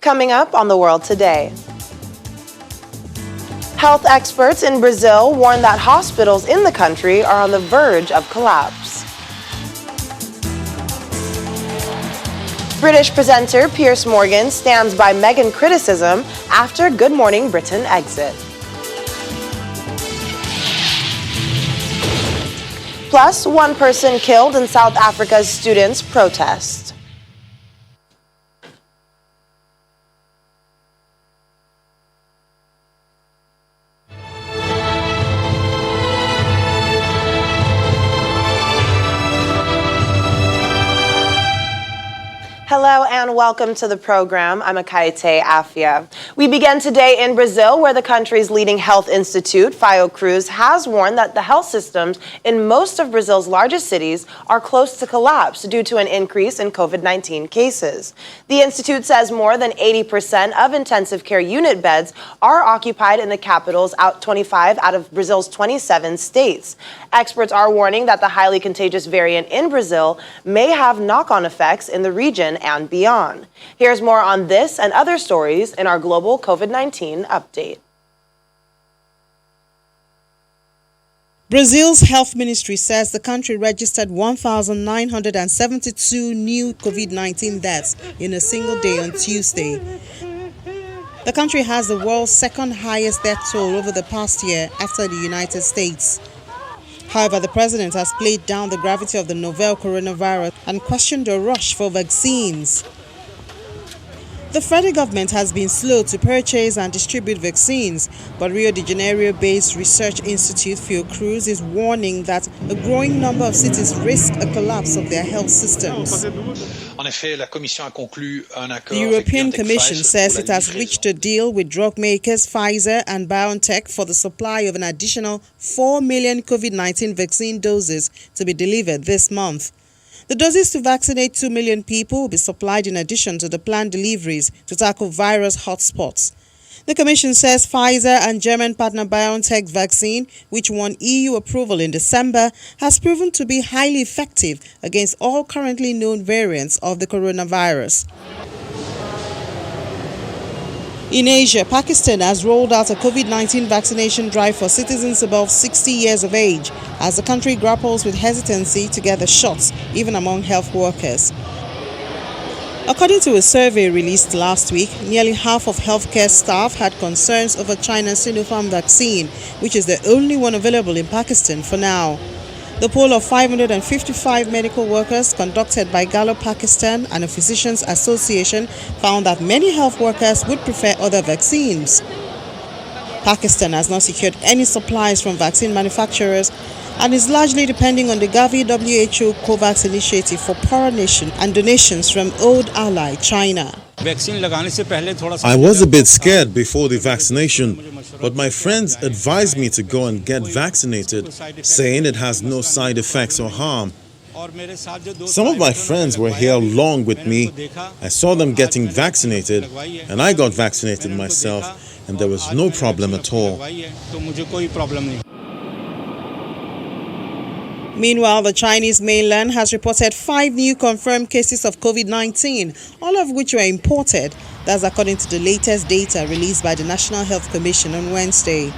Coming up on The World Today. Health experts in Brazil warn that hospitals in the country are on the verge of collapse. British presenter Piers Morgan stands by Meghan criticism after Good Morning Britain exit. Plus, one person killed in South Africa's students' protest. Hello and welcome to the program. I'm Akaite Afia. We begin today in Brazil, where the country's leading health institute, Fiocruz, has warned that the health systems in most of Brazil's largest cities are close to collapse due to an increase in COVID-19 cases. The institute says more than 80% of intensive care unit beds are occupied in the capital's 25 out of Brazil's 27 states. Experts are warning that the highly contagious variant in Brazil may have knock-on effects in the region and beyond. Here's more on this and other stories in our global COVID-19 update. Brazil's health ministry says the country registered 1,972 new COVID-19 deaths in a single day on Tuesday. The country has the world's second highest death toll over the past year after the United States. However, the president has played down the gravity of the novel coronavirus and questioned a rush for vaccines. The federal government has been slow to purchase and distribute vaccines, but Rio de Janeiro-based research institute Fiocruz is warning that a growing number of cities risk a collapse of their health systems. The European Commission says it has reached a deal with drug makers Pfizer and BioNTech for the supply of an additional 4 million COVID-19 vaccine doses to be delivered this month. The doses to vaccinate 2 million people will be supplied in addition to the planned deliveries to tackle virus hotspots. The Commission says Pfizer and German partner BioNTech vaccine, which won EU approval in December, has proven to be highly effective against all currently known variants of the coronavirus. In Asia, Pakistan has rolled out a COVID-19 vaccination drive for citizens above 60 years of age as the country grapples with hesitancy to get the shots, even among health workers. According to a survey released last week, nearly half of healthcare staff had concerns over China's Sinopharm vaccine, which is the only one available in Pakistan for now. The poll of 555 medical workers conducted by Gallup Pakistan and a physicians association found that many health workers would prefer other vaccines. Pakistan has not secured any supplies from vaccine manufacturers and is largely depending on the Gavi WHO COVAX initiative for pollination and donations from old ally China. I was a bit scared before the vaccination, but my friends advised me to go and get vaccinated, saying it has no side effects or harm. Some of my friends were here along with me. I saw them getting vaccinated, and I got vaccinated myself, and there was no problem at all. Meanwhile, the Chinese mainland has reported 5 new confirmed cases of COVID-19, all of which were imported. That's according to the latest data released by the National Health Commission on Wednesday.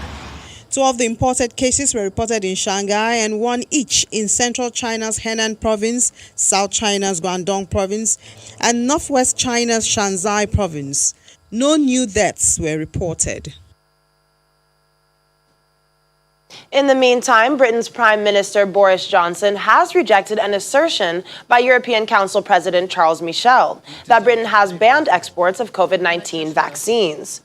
2 of the imported cases were reported in Shanghai and 1 each in central China's Henan province, South China's Guangdong province, and northwest China's Shanxi province. No new deaths were reported. In the meantime, Britain's Prime Minister Boris Johnson has rejected an assertion by European Council President Charles Michel that Britain has banned exports of COVID-19 vaccines.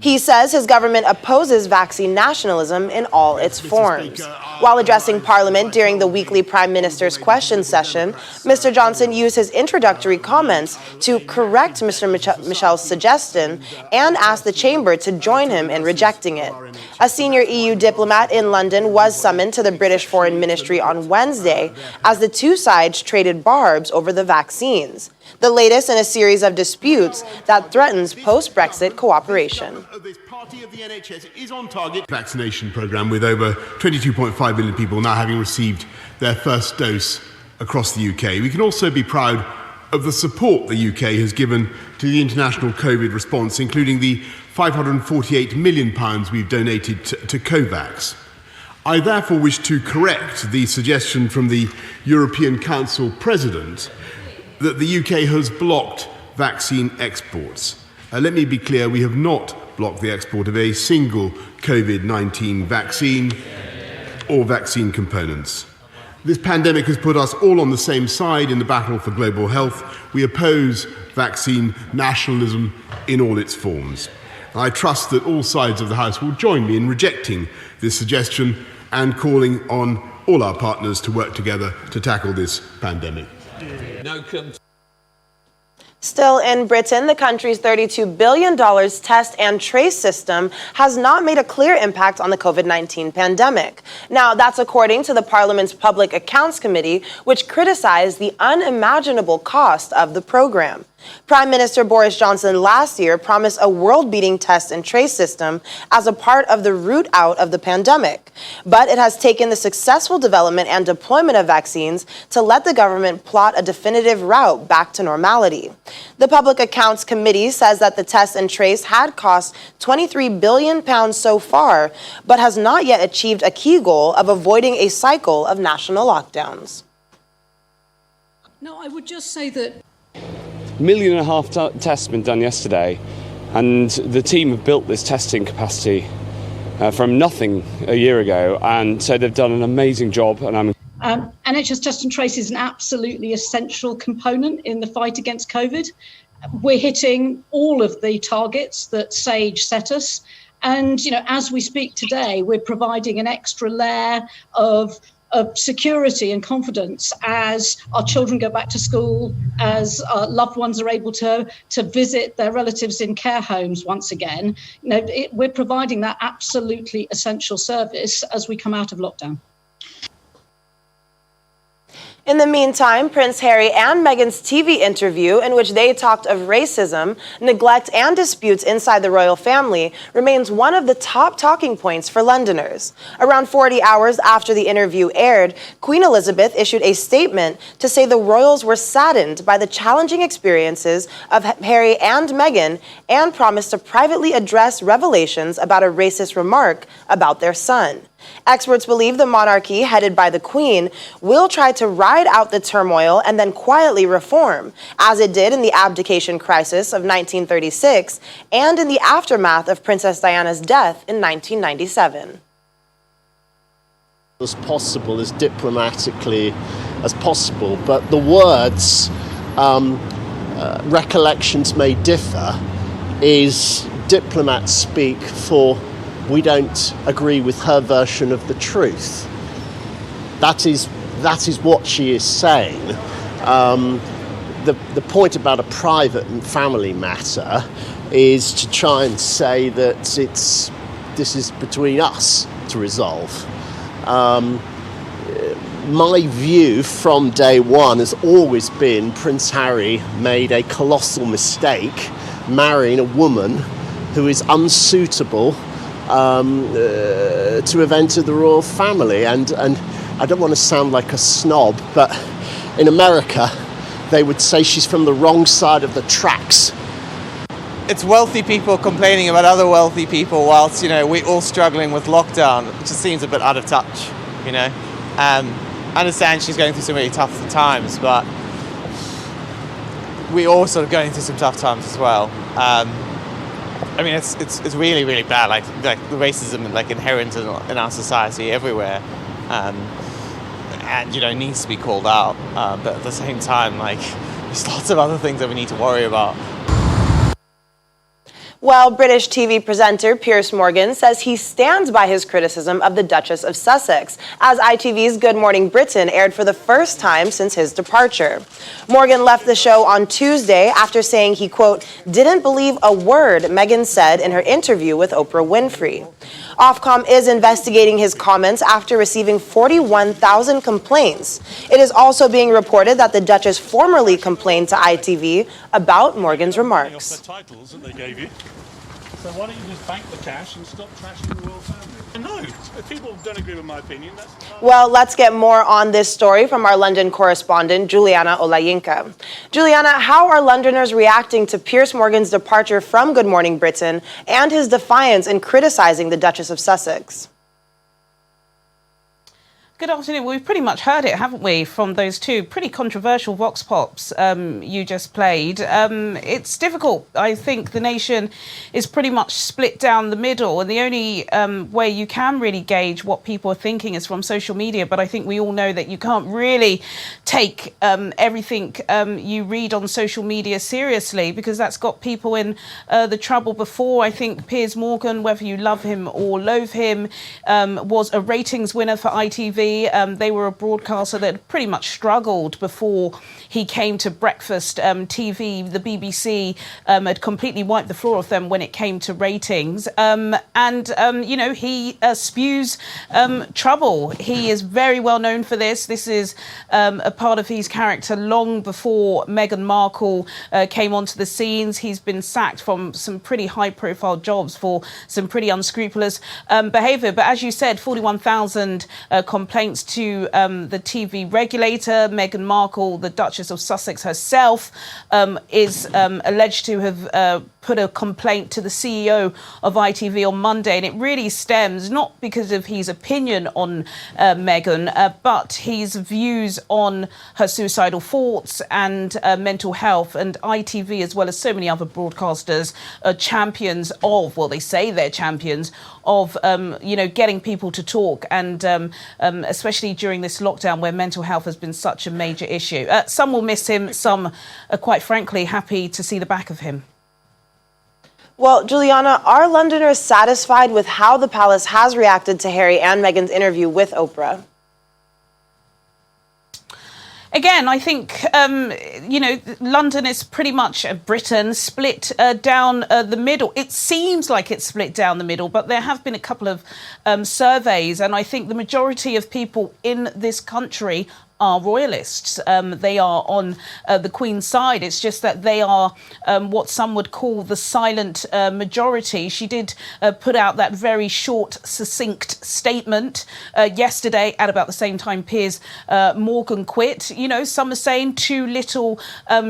He says his government opposes vaccine nationalism in all its forms. While addressing Parliament during the weekly Prime Minister's question session, Mr. Johnson used his introductory comments to correct Mr. Michel's suggestion and asked the chamber to join him in rejecting it. A senior EU diplomat in London was summoned to the British Foreign Ministry on Wednesday as the two sides traded barbs over the vaccines, the latest in a series of disputes that threatens post-Brexit cooperation. This party of the NHS is on target vaccination program with over 22.5 million people now having received their first dose across the UK. We can also be proud of the support the UK has given to the international COVID response, including the £548 million we've donated to COVAX. I therefore wish to correct the suggestion from the European Council President that the UK has blocked vaccine exports. Let me be clear, we have not blocked the export of a single COVID-19 vaccine or vaccine components. This pandemic has put us all on the same side in the battle for global health. We oppose vaccine nationalism in all its forms. I trust that all sides of the House will join me in rejecting this suggestion and calling on all our partners to work together to tackle this pandemic. Still in Britain, the country's $32 billion test and trace system has not made a clear impact on the COVID-19 pandemic. Now, that's according to the Parliament's Public Accounts Committee, which criticized the unimaginable cost of the program. Prime Minister Boris Johnson last year promised a world-beating test and trace system as a part of the route out of the pandemic. But it has taken the successful development and deployment of vaccines to let the government plot a definitive route back to normality. The Public Accounts Committee says that the test and trace had cost £23 billion so far, but has not yet achieved a key goal of avoiding a cycle of national lockdowns. No, I would just say that 1.5 million tests been done yesterday, and the team have built this testing capacity from nothing a year ago, and so they've done an amazing job. And NHS Test and Trace is an absolutely essential component in the fight against COVID. We're hitting all of the targets that SAGE set us, and as we speak today, we're providing an extra layer of security and confidence as our children go back to school, as our loved ones are able to visit their relatives in care homes once again. We're providing that absolutely essential service as we come out of lockdown. In the meantime, Prince Harry and Meghan's TV interview, in which they talked of racism, neglect, and disputes inside the royal family, remains one of the top talking points for Londoners. Around 40 hours after the interview aired, Queen Elizabeth issued a statement to say the royals were saddened by the challenging experiences of Harry and Meghan, and promised to privately address revelations about a racist remark about their son. Experts believe the monarchy, headed by the Queen, will try to ride out the turmoil and then quietly reform, as it did in the abdication crisis of 1936 and in the aftermath of Princess Diana's death in 1997. As possible, as diplomatically as possible, but the words, recollections may differ, is diplomats speak for we don't agree with her version of the truth. That is what she is saying. The point about a private and family matter is to try and say that this is between us to resolve. My view from day one has always been Prince Harry made a colossal mistake marrying a woman who is unsuitable to have entered the royal family, and I don't want to sound like a snob, but in America they would say she's from the wrong side of the tracks. It's wealthy people complaining about other wealthy people whilst, we're all struggling with lockdown. It just seems a bit out of touch, I understand she's going through some really tough times, but we're all sort of going through some tough times as well. It's really, really bad, like the racism inherent in our society everywhere, and needs to be called out. But at the same time, there's lots of other things that we need to worry about. Well, British TV presenter Piers Morgan says he stands by his criticism of the Duchess of Sussex, as ITV's Good Morning Britain aired for the first time since his departure. Morgan left the show on Tuesday after saying he, quote, didn't believe a word Meghan said in her interview with Oprah Winfrey. Ofcom is investigating his comments after receiving 41,000 complaints. It is also being reported that the Duchess formerly complained to ITV about Morgan's remarks. The titles that they gave you. So why don't you just bank the cash and stop trashing the royal family? No, if people don't agree with my opinion, that's... Well, let's get more on this story from our London correspondent, Juliana Olayinka. Juliana, how are Londoners reacting to Piers Morgan's departure from Good Morning Britain and his defiance in criticizing the Duchess of Sussex? Good afternoon. We've pretty much heard it, haven't we, from those two pretty controversial vox pops you just played. It's difficult. I think the nation is pretty much split down the middle, and the only way you can really gauge what people are thinking is from social media. But I think we all know that you can't really take everything you read on social media seriously, because that's got people in the trouble before. I think Piers Morgan, whether you love him or loathe him, was a ratings winner for ITV. They were a broadcaster that pretty much struggled before he came to breakfast TV. The BBC had completely wiped the floor of them when it came to ratings. He spews trouble. He is very well known for this. This is a part of his character long before Meghan Markle came onto the scenes. He's been sacked from some pretty high-profile jobs for some pretty unscrupulous behaviour. But as you said, 41,000 complaints to the TV regulator. Meghan Markle, the Duchess of Sussex herself, is alleged to have put a complaint to the CEO of ITV on Monday, and it really stems not because of his opinion on Meghan, but his views on her suicidal thoughts and mental health. And ITV, as well as so many other broadcasters, are champions of, well, they say they're champions of, getting people to talk, and especially during this lockdown where mental health has been such a major issue. Some will miss him, some are quite frankly happy to see the back of him. Well, Juliana, are Londoners satisfied with how the palace has reacted to Harry and Meghan's interview with Oprah? Again, I think, London is pretty much Britain split down the middle. It seems like it's split down the middle, but there have been a couple of surveys, and I think the majority of people in this country are royalists. They are on the Queen's side. It's just that they are what some would call the silent majority. She did put out that very short, succinct statement yesterday at about the same time Piers Morgan quit. Some are saying too little,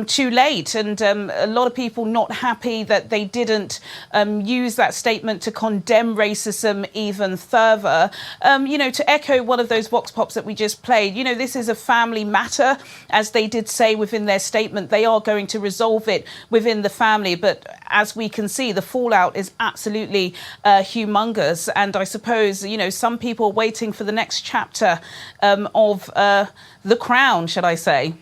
too late. And a lot of people not happy that they didn't use that statement to condemn racism even further. To echo one of those vox pops that we just played, this is a family matter, as they did say within their statement. They are going to resolve it within the family, but as we can see, the fallout is absolutely humongous. And I suppose, some people are waiting for the next chapter of The Crown, should I say.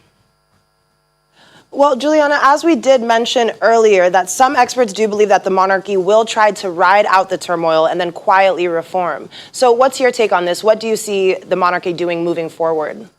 Well, Juliana, as we did mention earlier, that some experts do believe that the monarchy will try to ride out the turmoil and then quietly reform. So what's your take on this? What do you see the monarchy doing moving forward?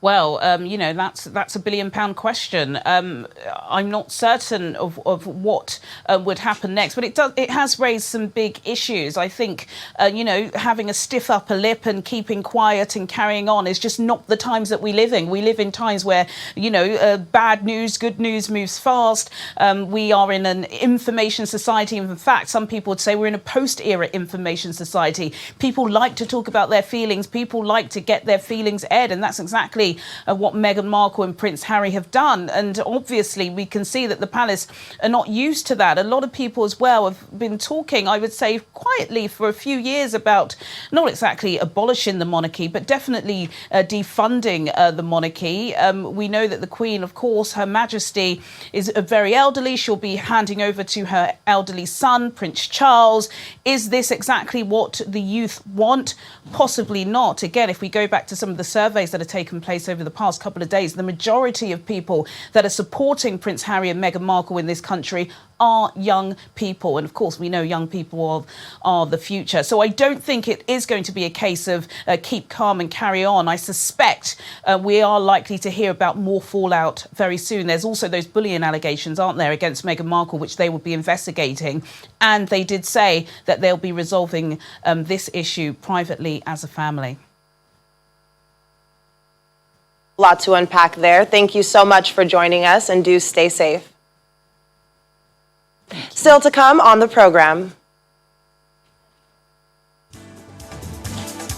Well, that's a £1 billion question. I'm not certain of what would happen next, but it has raised some big issues. I think, having a stiff upper lip and keeping quiet and carrying on is just not the times that we live in. We live in times where, bad news, good news moves fast. We are in an information society. In fact, some people would say we're in a post-era information society. People like to talk about their feelings. People like to get their feelings aired, and that's exactly what Meghan Markle and Prince Harry have done. And obviously we can see that the palace are not used to that. A lot of people as well have been talking, I would say quietly, for a few years about not exactly abolishing the monarchy, but definitely defunding the monarchy. We know that the Queen, of course, Her Majesty, is very elderly. She'll be handing over to her elderly son, Prince Charles. Is this exactly what the youth want? Possibly not. Again, if we go back to some of the surveys that have taken place over the past couple of days, the majority of people that are supporting Prince Harry and Meghan Markle in this country are young people. And of course, we know young people are the future. So I don't think it is going to be a case of keep calm and carry on. I suspect we are likely to hear about more fallout very soon. There's also those bullying allegations, aren't there, against Meghan Markle, which they will be investigating. And they did say that they'll be resolving this issue privately as a family. A lot to unpack there. Thank you so much for joining us, and do stay safe. Still to come on the program.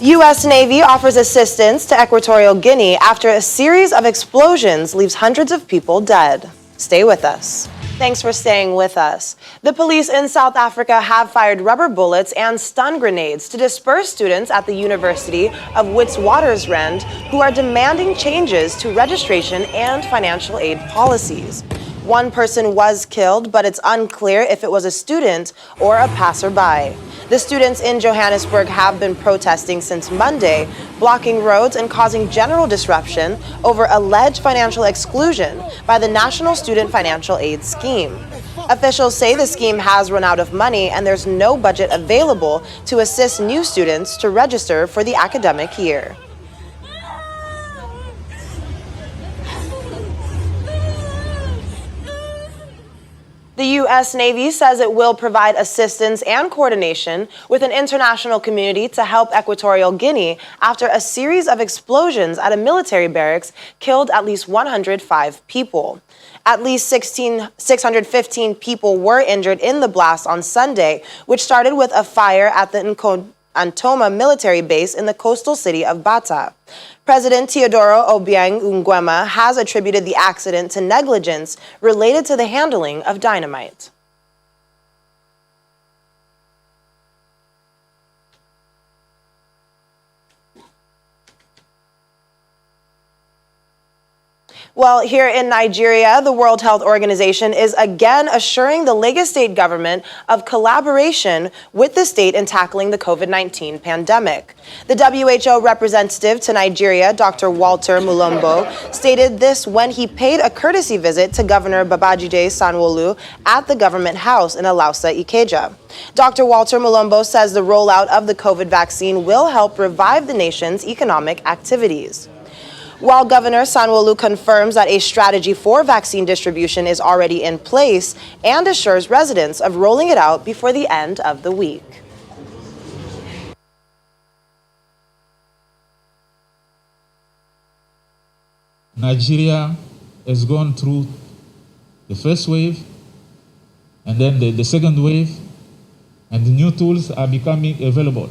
U.S. Navy offers assistance to Equatorial Guinea after a series of explosions leaves hundreds of people dead. Stay with us. Thanks for staying with us. The police in South Africa have fired rubber bullets and stun grenades to disperse students at the University of Witwatersrand who are demanding changes to registration and financial aid policies. One person was killed, but it's unclear if it was a student or a passerby. The students in Johannesburg have been protesting since Monday, blocking roads and causing general disruption over alleged financial exclusion by the National Student Financial Aid Scheme. Officials say the scheme has run out of money and there's no budget available to assist new students to register for the academic year. The U.S. Navy says it will provide assistance and coordination with an international community to help Equatorial Guinea after a series of explosions at a military barracks killed at least 105 people. At least 615 people were injured in the blast on Sunday, which started with a fire at the Antoma military base in the coastal city of Bata. President Teodoro Obiang Nguema has attributed the accident to negligence related to the handling of dynamite. Well, here in Nigeria, the World Health Organization is again assuring the Lagos state government of collaboration with the state in tackling the COVID-19 pandemic. The WHO representative to Nigeria, Dr. Walter Mulombo, stated this when he paid a courtesy visit to Governor Babajide Sanwo-Olu at the government house in Alausa, Ikeja. Dr. Walter Mulombo says the rollout of the COVID vaccine will help revive the nation's economic activities. While Governor Sanwo-Olu confirms that a strategy for vaccine distribution is already in place and assures residents of rolling it out before the end of the week. Nigeria has gone through the first wave and then the second wave, and the new tools are becoming available.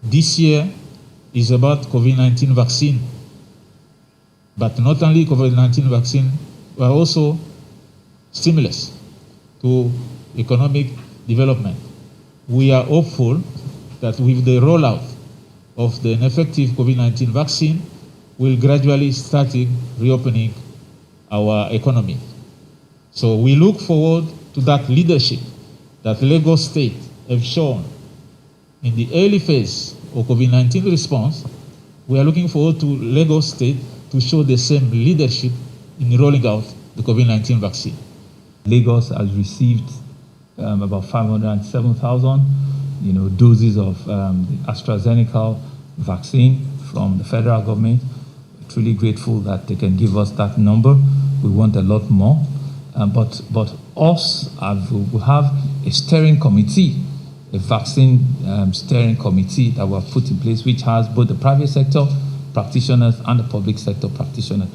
This year is about COVID-19 vaccine. But not only COVID-19 vaccine, but also stimulus to economic development. We are hopeful that with the rollout of the effective COVID-19 vaccine, we'll gradually start reopening our economy. So we look forward to that leadership that Lagos State have shown in the early phase of COVID-19 response. We are looking forward to Lagos State to show the same leadership in rolling out the COVID-19 vaccine. Lagos has received about 507,000, doses of the AstraZeneca vaccine from the federal government. We're truly grateful that they can give us that number. We want a lot more, but us, we have a steering committee, a vaccine steering committee that we have put in place, which has both the private sector practitioners and the public sector practitioners,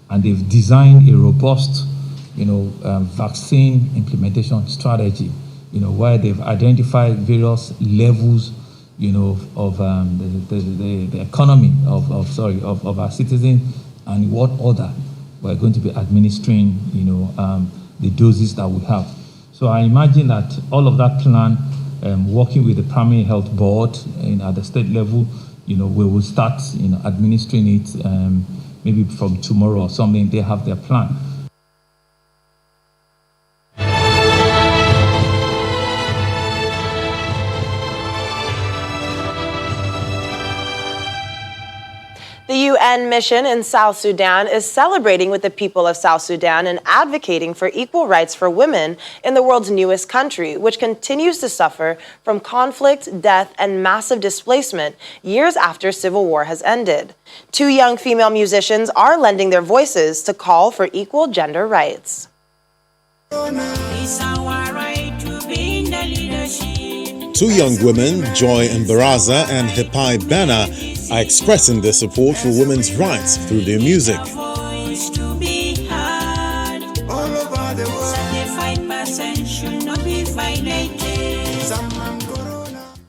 and they've designed a robust, vaccine implementation strategy, where they've identified various levels, of the economy of our citizens, and in what order we're going to be administering, the doses that we have. So I imagine that all of that plan, working with the primary health board at the state level, we will start, administering it maybe from tomorrow or something. They have their plan. The UN mission in South Sudan is celebrating with the people of South Sudan and advocating for equal rights for women in the world's newest country, which continues to suffer from conflict, death, and massive displacement years after civil war has ended. 2 young female musicians are lending their voices to call for equal gender rights. Two young women, Joy Mbaraza and Hipai Bena, are expressing their support for women's rights through their music.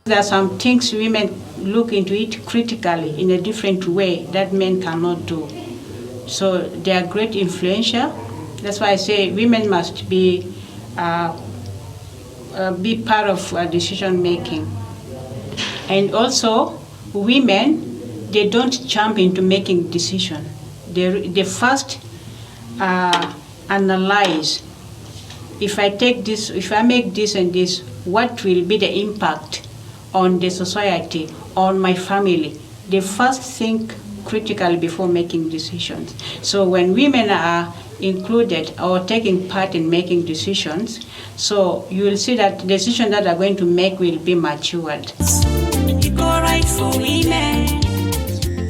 There are some things women look into it critically in a different way that men cannot do. So they are great influential. That's why I say women must be part of decision making. And also, women, they don't jump into making decisions. They first analyze. If I take this, if I make this and this, what will be the impact on the society, on my family? They first think critically before making decisions. So when women are included or taking part in making decisions, so you will see that the decisions that are going to make will be matured.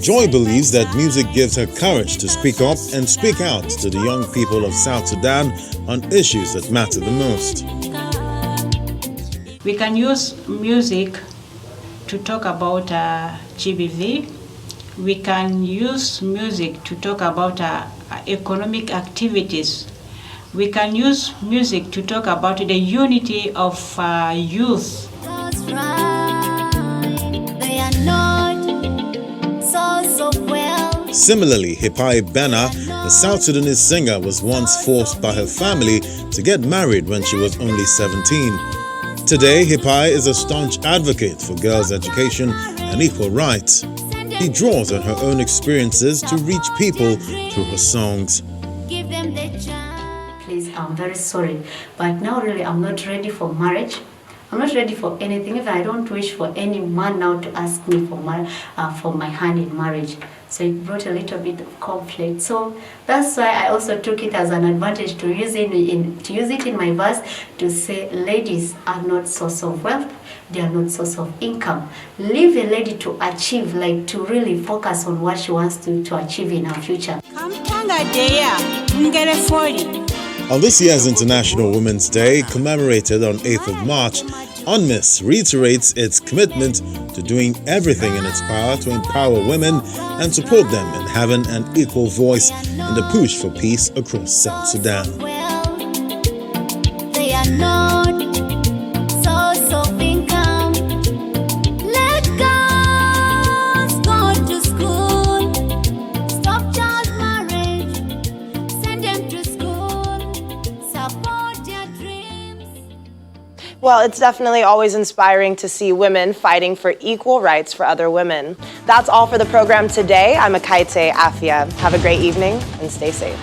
Joy believes that music gives her courage to speak up and speak out to the young people of South Sudan on issues that matter the most. We can use music to talk about GBV. We can use music to talk about economic activities. We can use music to talk about the unity of youth. Similarly, Hipai Bena, the South Sudanese singer, was once forced by her family to get married when she was only 17. Today, Hipai is a staunch advocate for girls' education and equal rights. He draws on her own experiences to reach people through her songs. Please, I'm very sorry, but now really I'm not ready for marriage. I'm not ready for anything. If I don't wish for any man now to ask me for my hand in marriage. So it brought a little bit of conflict. So that's why I also took it as an advantage to use it in my verse to say ladies are not source of wealth. They are not source of income. Leave a lady to achieve, like to really focus on what she wants to achieve in her future. On this year's International Women's Day, commemorated on 8th of March, UNMISS reiterates its commitment to doing everything in its power to empower women and support them in having an equal voice in the push for peace across South Sudan. They are not source of income. Let girls go to school. Stop child marriage. Send them to school. Support their dreams. Well, it's definitely always inspiring to see women fighting for equal rights for other women. That's all for the program today. I'm Akaite Afia. Have a great evening and stay safe.